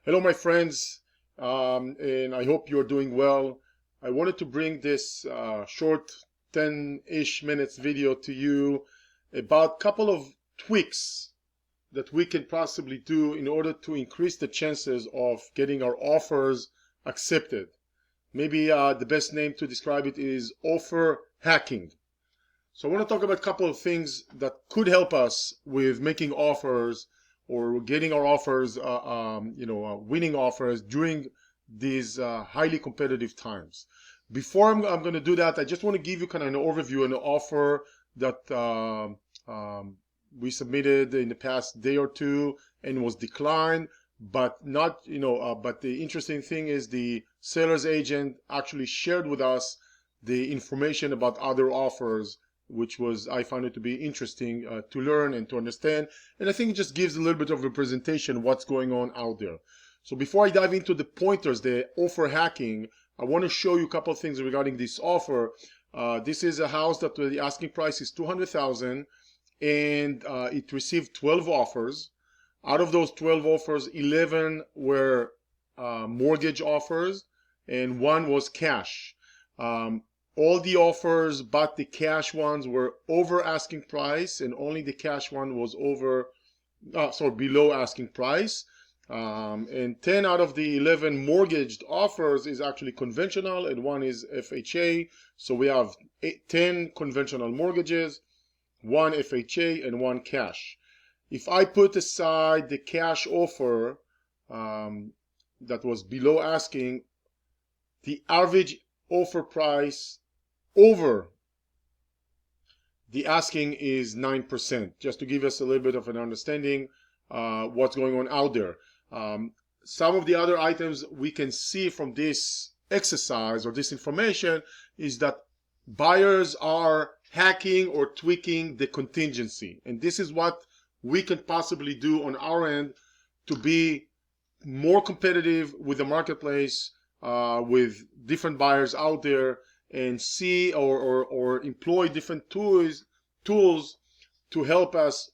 Hello, my friends, and I hope you're doing well. I wanted to bring this short 10-ish minutes video to you about a couple of tweaks that we can possibly do in order to increase the chances of getting our offers accepted. Maybe the best name to describe it is offer hacking. So I want to talk about a couple of things that could help us with making offers or getting our offers, winning offers during these highly competitive times. Before I'm going to do that, I just want to give you kind of an overview and an offer that we submitted in the past day or two and was declined, but not, but the interesting thing is the seller's agent actually shared with us the information about other offers, which was, I found it to be interesting to learn and to understand. And I think it just gives a little bit of representation of what's going on out there. So before I dive into the pointers, the offer hacking, I want to show you a couple of things regarding this offer. This is a house that the asking price is $200,000, and it received 12 offers. Out of those 12 offers, 11 were mortgage offers, and one was cash. All the offers but the cash ones were over asking price, and only the cash one was below asking price. And 10 out of the 11 mortgaged offers is actually conventional, and one is FHA. So we have 10 conventional mortgages, one FHA, and one cash. If I put aside the cash offer that was below asking, the average offer price over the asking is 9%, just to give us a little bit of an understanding what's going on out there. Some of the other items we can see from this exercise or this information is that buyers are hacking or tweaking the contingency, and this is what we can possibly do on our end to be more competitive with the marketplace, with different buyers out there, and see or employ different tools to help us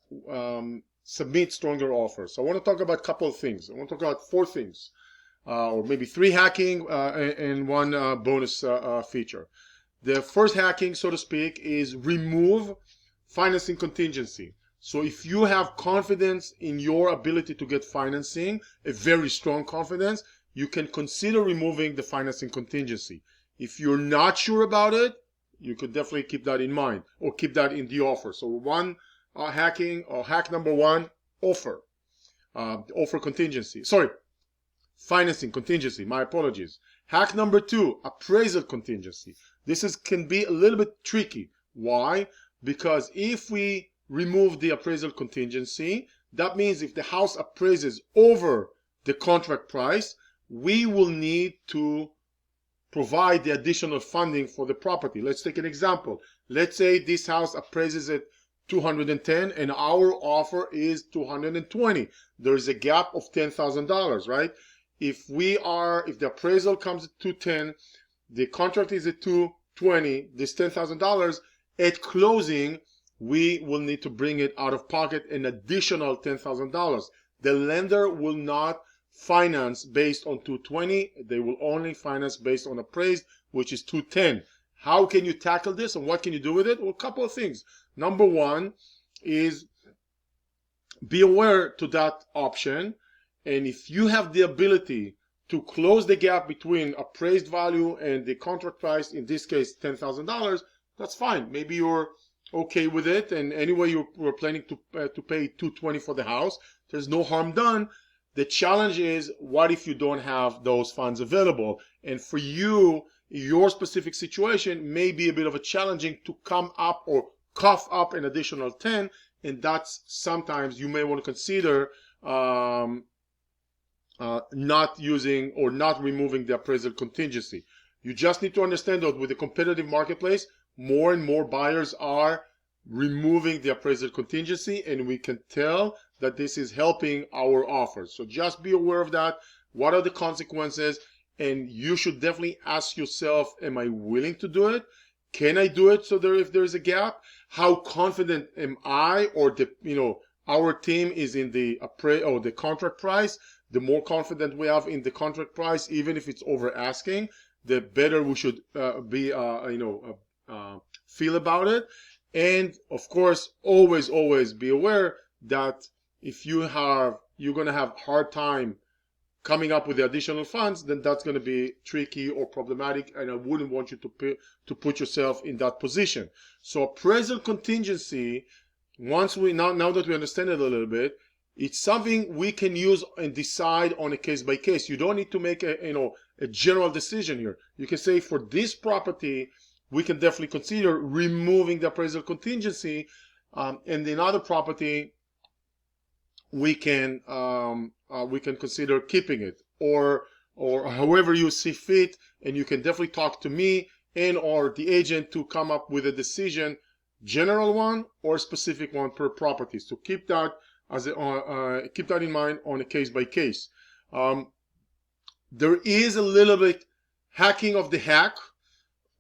submit stronger offers. So I want to talk about a couple of things. I want to talk about 4 things, or maybe 3 hacking and one bonus feature. The first hacking, so to speak, is remove financing contingency. So if you have confidence in your ability to get financing, a very strong confidence, you can consider removing the financing contingency. If you're not sure about it, you could definitely keep that in mind or keep that in the offer. So hack number 1, offer contingency. Sorry, financing contingency. My apologies. Hack number 2, appraisal contingency. This can be a little bit tricky. Why? Because if we remove the appraisal contingency, that means if the house appraises over the contract price, we will need to provide the additional funding for the property. Let's take an example. Let's say this house appraises at 210 and our offer is 220. There's a gap of $10,000, right? If the appraisal comes at 210, the contract is at 220, this $10,000, at closing, we will need to bring it out of pocket an additional $10,000. The lender will not finance based on 220. They will only finance based on appraised, which is 210. How can you tackle this and what can you do with it? Well, a couple of things. Number 1 is be aware to that option, and if you have the ability to close the gap between appraised value and the contract price, in this case $10,000, that's fine. Maybe you're okay with it, and anyway you were planning to pay $220 for the house. There's no harm done. The challenge is, what if you don't have those funds available? And for you, your specific situation may be a bit of a challenging to come up or cough up an additional 10, and that's sometimes you may want to consider not using or not removing the appraisal contingency. You just need to understand that with the competitive marketplace, more and more buyers are removing the appraisal contingency, and we can tell that this is helping our offers. So just be aware of that. What are the consequences? And you should definitely ask yourself, am I willing to do it? Can I do it if there's a gap? How confident am I or our team is in the contract price the more confident we have in the contract price, even if it's over asking, the better we should feel about it. And of course, always be aware that if you're going to have hard time coming up with the additional funds, then that's going to be tricky or problematic, and I wouldn't want you to put yourself in that position. So appraisal contingency, now that we understand it a little bit, it's something we can use and decide on a case by case. You don't need to make a general decision here. You can say, for this property, we can definitely consider removing the appraisal contingency, and in other property, we can consider keeping it, or however you see fit. And you can definitely talk to me and or the agent to come up with a decision, general one or specific one per property. So keep that in mind on a case by case. There is a little bit hacking of the hack,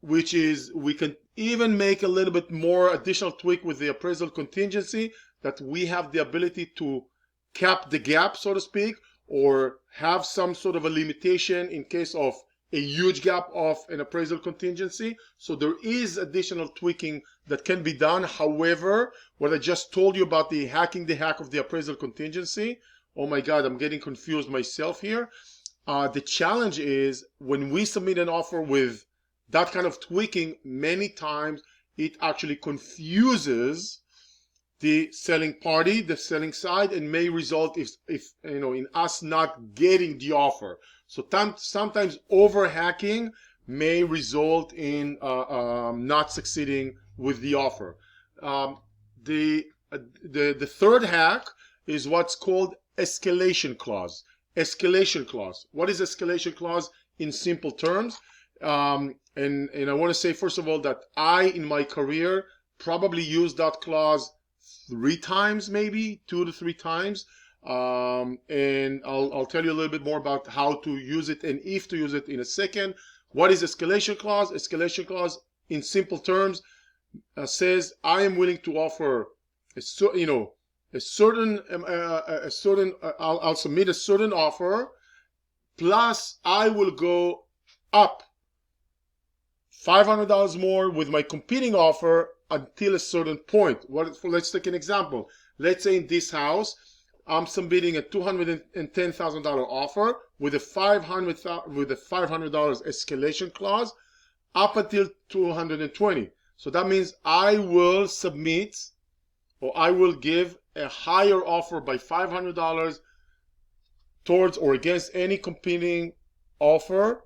which is we can even make a little bit more additional tweak with the appraisal contingency, that we have the ability to cap the gap, so to speak, or have some sort of a limitation in case of a huge gap of an appraisal contingency. So there is additional tweaking that can be done. However, what I just told you about the hacking the hack of the appraisal contingency, oh my God, I'm getting confused myself here. The challenge is when we submit an offer with that kind of tweaking, many times it actually confuses the selling party, the selling side, and may result in us not getting the offer. So sometimes over hacking may result in not succeeding with the offer. The third hack is what's called escalation clause. Escalation clause. What is escalation clause in simple terms? And I want to say, first of all, that I, in my career, probably used that clause 3 times, maybe 2 to 3 times. And I'll tell you a little bit more about how to use it and if to use it in a second. What is escalation clause? Escalation clause, in simple terms, says I am willing to offer I'll submit a certain offer, plus I will go up $500 more with my competing offer until a certain point. Let's take an example. Let's say in this house, I'm submitting a $210,000 offer with a $500 escalation clause up until $220,000. So that means I will submit, or I will give a higher offer by $500 towards or against any competing offer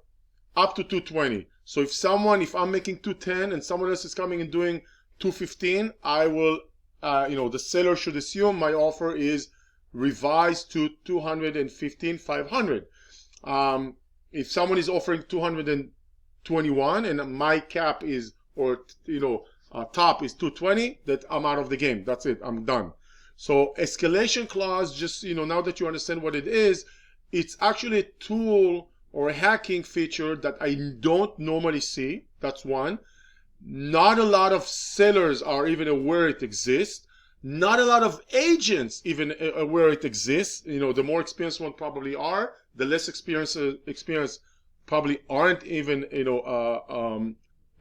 up to $220,000. So if I'm making $210,000 and someone else is coming and doing $215,000, I will, the seller should assume my offer is revised to $215,500. If someone is offering $221,000 and my cap is, top is $220,000, that I'm out of the game. That's it. I'm done. So escalation clause, just, now that you understand what it is, it's actually a tool or a hacking feature that I don't normally see. That's one. Not a lot of sellers are even aware it exists. Not a lot of agents even aware it exists. The more experienced one probably are. The less experienced probably aren't even,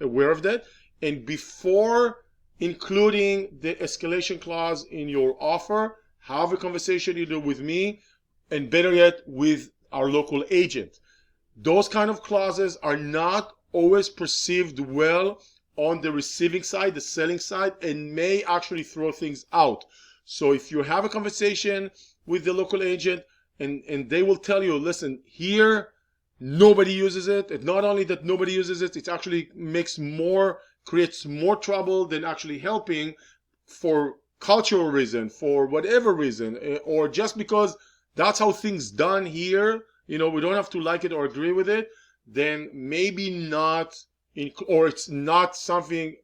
aware of that. And before including the escalation clause in your offer, have a conversation either with me and better yet with our local agent. Those kind of clauses are not always perceived well on the receiving side, the selling side, and may actually throw things out. So if you have a conversation with the local agent and they will tell you, listen, here nobody uses it, and not only that nobody uses it, it actually creates more trouble than actually helping, for cultural reason, for whatever reason, or just because that's how things done here, we don't have to like it or agree with it, then maybe not, or it's not something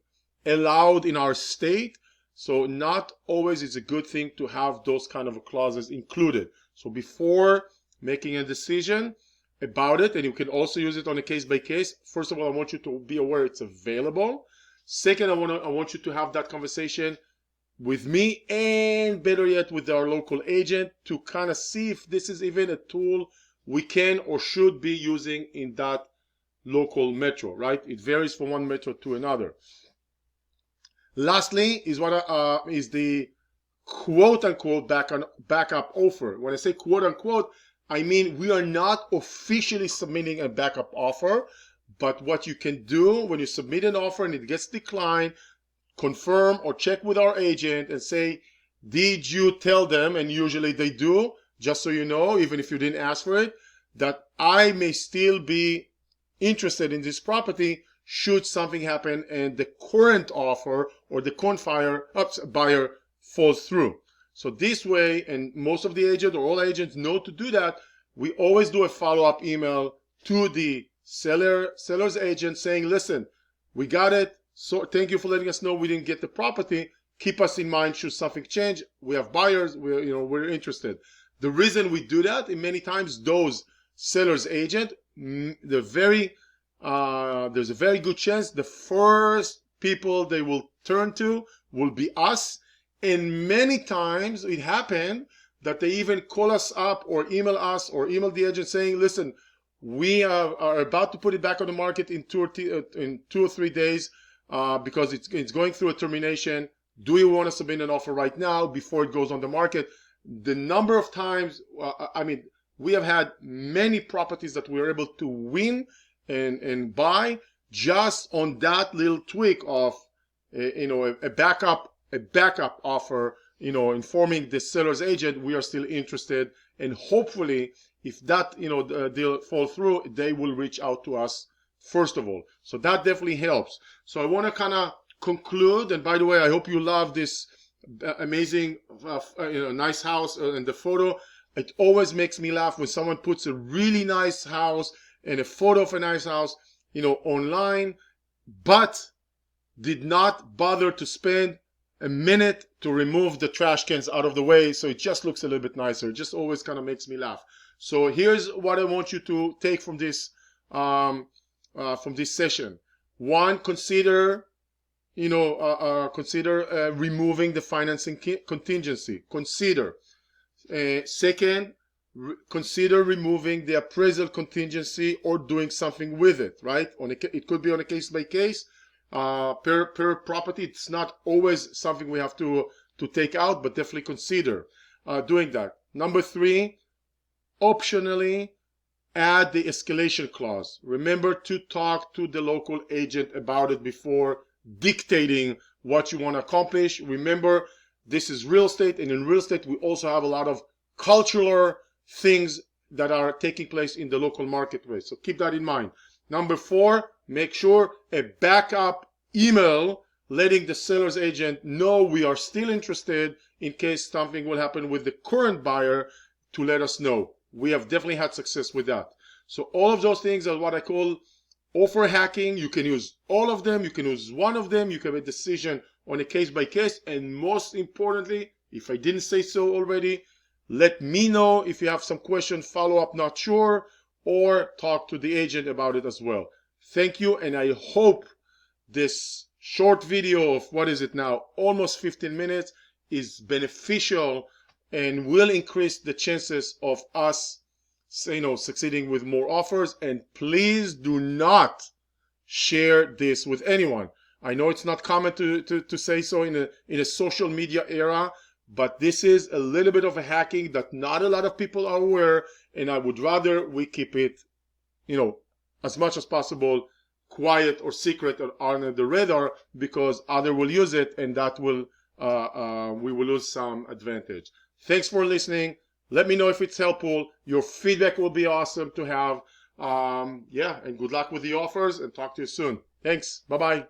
allowed in our state. So not always is a good thing to have those kind of clauses included. So before making a decision about it, and you can also use it on a case by case, first of all, I want you to be aware it's available. Second, I want you to have that conversation with me, and better yet with our local agent, to kind of see if this is even a tool we can or should be using in that local metro, right? It varies from one metro to another. Lastly is is the quote unquote backup offer. When I say quote unquote, I mean we are not officially submitting a backup offer, but what you can do when you submit an offer and it gets declined, confirm or check with our agent and say, did you tell them, and usually they do, just so you know, even if you didn't ask for it, that I may still be interested in this property should something happen and the current offer or the current buyer falls through. So this way, and most of the agents or all agents know to do that, we always do a follow-up email to the seller's agent saying, listen, we got it. So thank you for letting us know we didn't get the property. Keep us in mind should something change. We have buyers. We're interested. The reason we do that, and many times those seller's agent, there's a very good chance the first people they will turn to will be us. And many times it happened that they even call us up or email us or email the agent saying, listen, we are about to put it back on the market in 2 or 3 days because it's going through a termination. Do you want to submit an offer right now before it goes on the market? The number of times, we have had many properties that we were able to win and buy just on that little tweak of a backup offer, informing the seller's agent we are still interested, and hopefully if that deal fall through, they will reach out to us first of all. So that definitely helps. So I want to kind of conclude, and by the way, I hope you love this amazing nice house and the photo. It always makes me laugh when someone puts a really nice house and a photo of a nice house online, but did not bother to spend a minute to remove the trash cans out of the way, so it just looks a little bit nicer. It just always kind of makes me laugh. So here's what I want you to take from this session. One, consider removing the financing contingency. Second, consider removing the appraisal contingency or doing something with it, right? It could be on a case by case. Per property. It's not always something we have to take out, but definitely consider doing that. Number 3, optionally add the escalation clause. Remember to talk to the local agent about it before dictating what you want to accomplish. Remember, this is real estate, and in real estate we also have a lot of cultural things that are taking place in the local marketplace. So keep that in mind. Number 4, make sure a backup email letting the seller's agent know we are still interested in case something will happen with the current buyer, to let us know. We have definitely had success with that. So all of those things are what I call offer hacking. You can use all of them. You can use one of them. You can make a decision on a case by case. And most importantly, if I didn't say so already, let me know if you have some question, follow up, not sure, or talk to the agent about it as well. Thank you, and I hope this short video of, what is it now, almost 15 minutes, is beneficial and will increase the chances of us succeeding with more offers. And please do not share this with anyone. I know it's not common to say so in a social media era, but this is a little bit of a hacking that not a lot of people are aware, and I would rather we keep it, as much as possible quiet or secret or under the radar, because others will use it, and that will we will lose some advantage. Thanks for listening. Let me know if it's helpful. Your feedback will be awesome to have. And good luck with the offers, and talk to you soon. Thanks. Bye-bye.